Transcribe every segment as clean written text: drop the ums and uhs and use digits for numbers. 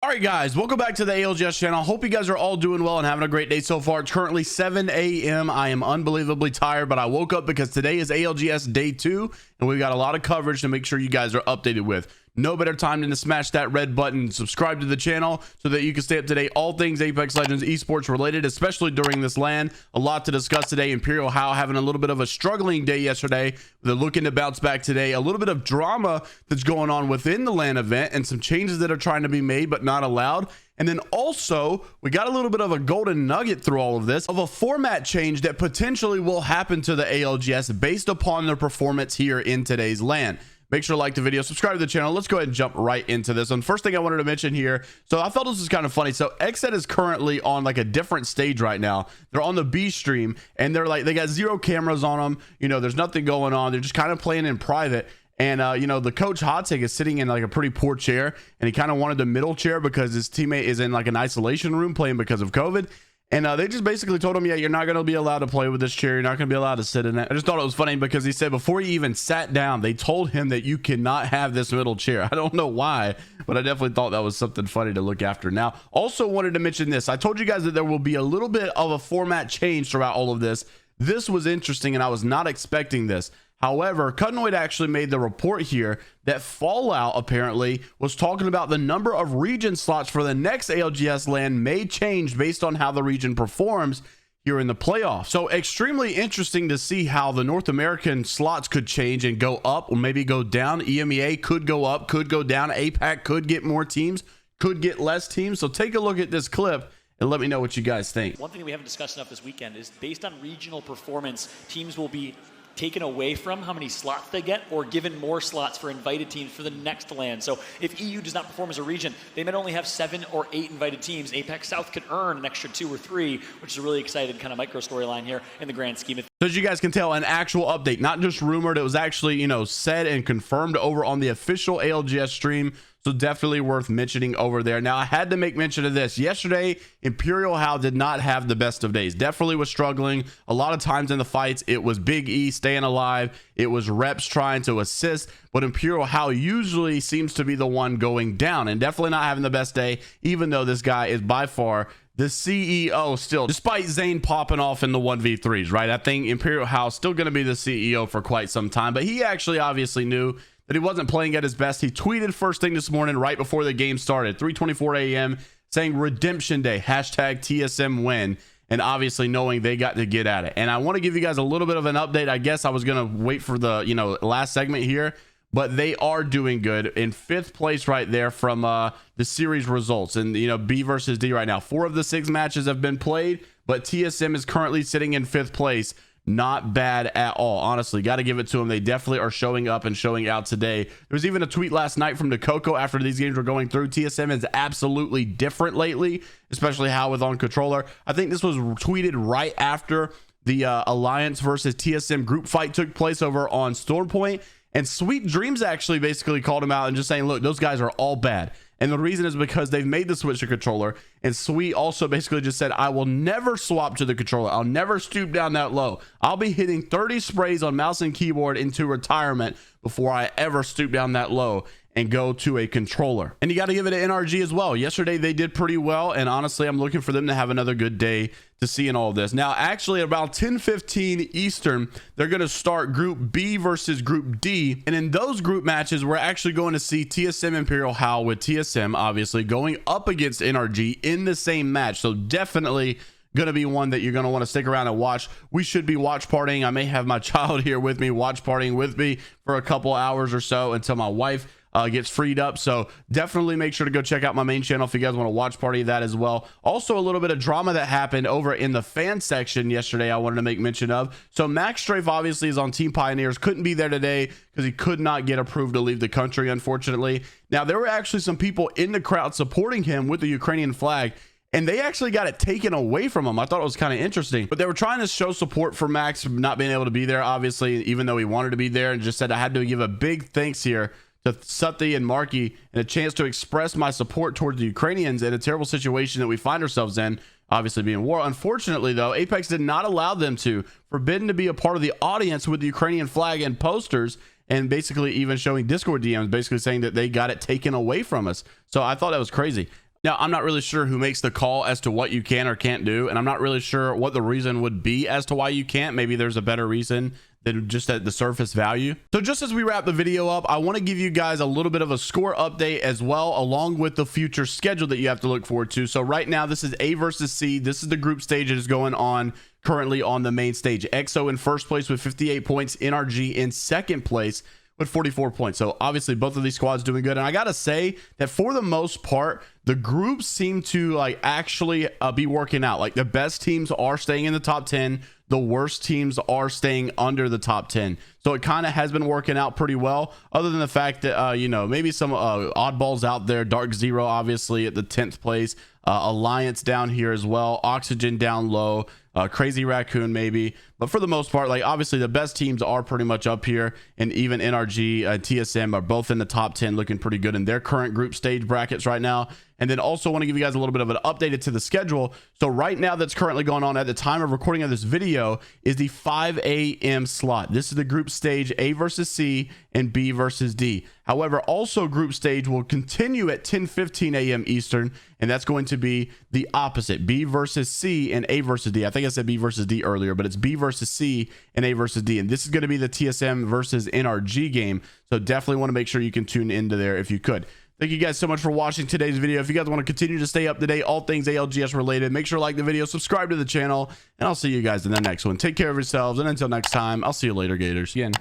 All right, guys, welcome back to the ALGS channel. Hope you guys are all doing well and having a great day so far. It's currently 7 a.m. I am unbelievably tired, but I woke up because today is ALGS day 2, and we've got a lot of coverage to make sure you guys are updated with. No better time than to smash that red button and subscribe to the channel so that you can stay up to date all things Apex Legends esports related, especially during this LAN. A lot to discuss today. Imperial How having a little bit of a struggling day yesterday. They're looking to bounce back today. A little bit of drama that's going on within the LAN event and some changes that are trying to be made but not allowed. And then also, we got a little bit of a golden nugget through all of this of a format change that potentially will happen to the ALGS based upon their performance here in today's LAN. Make sure to like the video, subscribe to the channel. Let's go ahead and jump right into this. And first thing I wanted to mention here, so I thought this was kind of funny. So XSET is currently on like a different stage right now. They're on the B stream and they're like, they got 0 cameras on them. You know, there's nothing going on. They're just kind of playing in private. And, you know, the coach Hot Take is sitting in like a pretty poor chair, and he kind of wanted the middle chair because his teammate is in like an isolation room playing because of COVID. And they just basically told him, yeah, you're not going to be allowed to play with this chair. You're not going to be allowed to sit in it. I just thought it was funny because he said before he even sat down, they told him that you cannot have this middle chair. I don't know why, but I definitely thought that was something funny to look after. Now, also wanted to mention this. I told you guys that there will be a little bit of a format change throughout all of this. This was interesting, and I was not expecting this. However, Cutnoid actually made the report here that Fallout apparently was talking about the number of region slots for the next ALGS LAN may change based on how the region performs here in the playoffs. So extremely interesting to see how the North American slots could change and go up or maybe go down. EMEA could go up, could go down. APAC could get more teams, could get less teams. So take a look at this clip and let me know what you guys think. One thing that we haven't discussed enough this weekend is based on regional performance, teams will be taken away from how many slots they get or given more slots for invited teams for the next LAN. So if EU does not perform as a region, they might only have 7 or 8 invited teams. Apex South could earn an extra 2 or 3, which is a really exciting kind of micro storyline here in the grand scheme of things. So as you guys can tell, an actual update, not just rumored. It was actually, you know, said and confirmed over on the official ALGS stream. So definitely worth mentioning over there. Now, I had to make mention of this. Yesterday, Imperial How did not have the best of days. Definitely was struggling. A lot of times in the fights, it was Big E staying alive. It was Reps trying to assist. But Imperial How usually seems to be the one going down and definitely not having the best day, even though this guy is by far the CEO still, despite Zane popping off in the 1v3s, right? I think Imperial How still going to be the CEO for quite some time, but he actually obviously knew that he wasn't playing at his best. He tweeted first thing this morning right before the game started, 3:24 a.m., saying Redemption Day, hashtag TSM win, and obviously knowing they got to get at it. And I want to give you guys a little bit of an update. I guess I was going to wait for the, you know, last segment here, but they are doing good in 5th place right there from the series results. And, you know, B versus D right now. 4 of the 6 matches have been played, but TSM is currently sitting in 5th place. Not bad at all. Honestly, got to give it to them. They definitely are showing up and showing out today. There was even a tweet last night from Coco after these games were going through. TSM is absolutely different lately, especially how with on controller. I think this was tweeted right after the Alliance versus TSM group fight took place over on Stormpoint. And Sweetdreams actually basically called him out and just saying, look, those guys are all bad. And the reason is because they've made the switch to controller. And Sweet also basically just said, I will never swap to the controller. I'll never stoop down that low. I'll be hitting 30 sprays on mouse and keyboard into retirement before I ever stoop down that low and go to a controller. And you got to give it to NRG as well. Yesterday they did pretty well, and honestly I'm looking for them to have another good day to see in all of this. Now actually about 10:15 Eastern, they're going to start Group B versus Group D, and in those group matches we're actually going to see TSM Imperial How with TSM obviously going up against NRG in the same match. So definitely going to be one that you're going to want to stick around and watch. We should be watch partying. I may have my child here with me, watch partying with me for a couple hours or so until my wife gets freed up. So definitely make sure to go check out my main channel if you guys want to watch party that as well. Also a little bit of drama that happened over in the fan section yesterday I wanted to make mention of. So Max Strafe obviously is on Team Pioneers, couldn't be there today because he could not get approved to leave the country, unfortunately. Now there were actually some people in the crowd supporting him with the Ukrainian flag, and they actually got it taken away from him. I thought it was kind of interesting, but they were trying to show support for Max not being able to be there, obviously, even though he wanted to be there, and just said I had to give a big thanks here to Suthy and Marky and a chance to express my support towards the Ukrainians in a terrible situation that we find ourselves in, obviously being war. Unfortunately, though, Apex did not allow them to, forbidden to be a part of the audience with the Ukrainian flag and posters, and basically even showing Discord DMs basically saying that they got it taken away from us. So I thought that was crazy. Now, I'm not really sure who makes the call as to what you can or can't do, and I'm not really sure what the reason would be as to why you can't. Maybe there's a better reason than just at the surface value. So just as we wrap the video up, I want to give you guys a little bit of a score update as well, along with the future schedule that you have to look forward to. So right now, this is A versus C. This is the group stage that is going on currently on the main stage. EXO in first place with 58 points, NRG in second place with 44 points. So obviously both of these squads doing good. And I gotta say that for the most part, the groups seem to like actually be working out. Like the best teams are staying in the top 10. The worst teams are staying under the top 10. So it kind of has been working out pretty well, other than the fact that, you know, maybe some oddballs out there. Dark Zero, obviously, at the 10th place. Alliance down here as well. Oxygen down low. Crazy Raccoon, maybe. But for the most part, like, obviously, the best teams are pretty much up here. And even NRG, TSM are both in the top 10, looking pretty good in their current group stage brackets right now. And then also want to give you guys a little bit of an update to the schedule. So right now that's currently going on at the time of recording of this video is the 5 a.m. slot. This is the group stage A versus C and B versus D. However, also group stage will continue at 10:15 a.m. Eastern, and that's going to be the opposite, B versus C and A versus D. I think I said B versus D earlier, but it's B versus C and A versus D. And this is going to be the TSM versus NRG game. So definitely want to make sure you can tune into there if you could. Thank you guys so much for watching today's video. If you guys want to continue to stay up to date, all things ALGS related, make sure to like the video, subscribe to the channel, and I'll see you guys in the next one. Take care of yourselves, and until next time, I'll see you later, Gators. Again.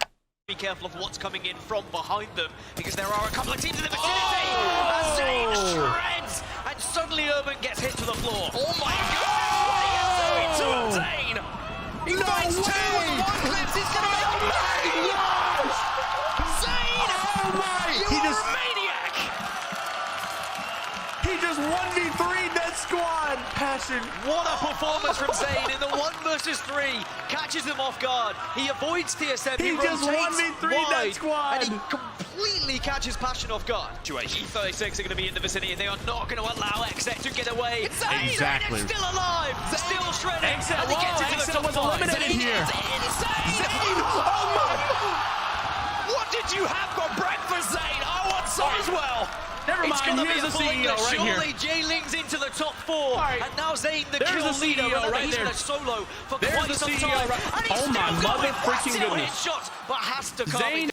Be careful of what's coming in from behind them, because there are a couple of teams in the vicinity. As Zane shreds, and suddenly Urban gets hit to the floor. Oh my God! What are you doing to Zane? He finds two with the one clips. He's gonna make a play. Zane! Oh my! You're a maniac! He just 1v3'd that squad. Passion. What a performance from Zane in the 1 versus 3. Catches him off guard. He avoids TSM. He just 1v3'd that squad. And he completely catches Passion off guard. E36 are going to be in the vicinity, and they are not going to allow XSET to get away. It's Zane! Exactly. Zane is still alive. Zane. Still shredding. XSET, and he gets into the top was 5. eliminated here. Zane! Oh my! What did you have for breakfast, Zane? I want some as well. Never mind, here's the CEO right here. Surely J-Ling's into the top 4, right. And now Zane, the There's kill the leader, CEO right he's there. been a solo for There's quite the some CEO time. right. And he's Oh my still going. mother freaking Still goodness. hit shots, but has to come. Zane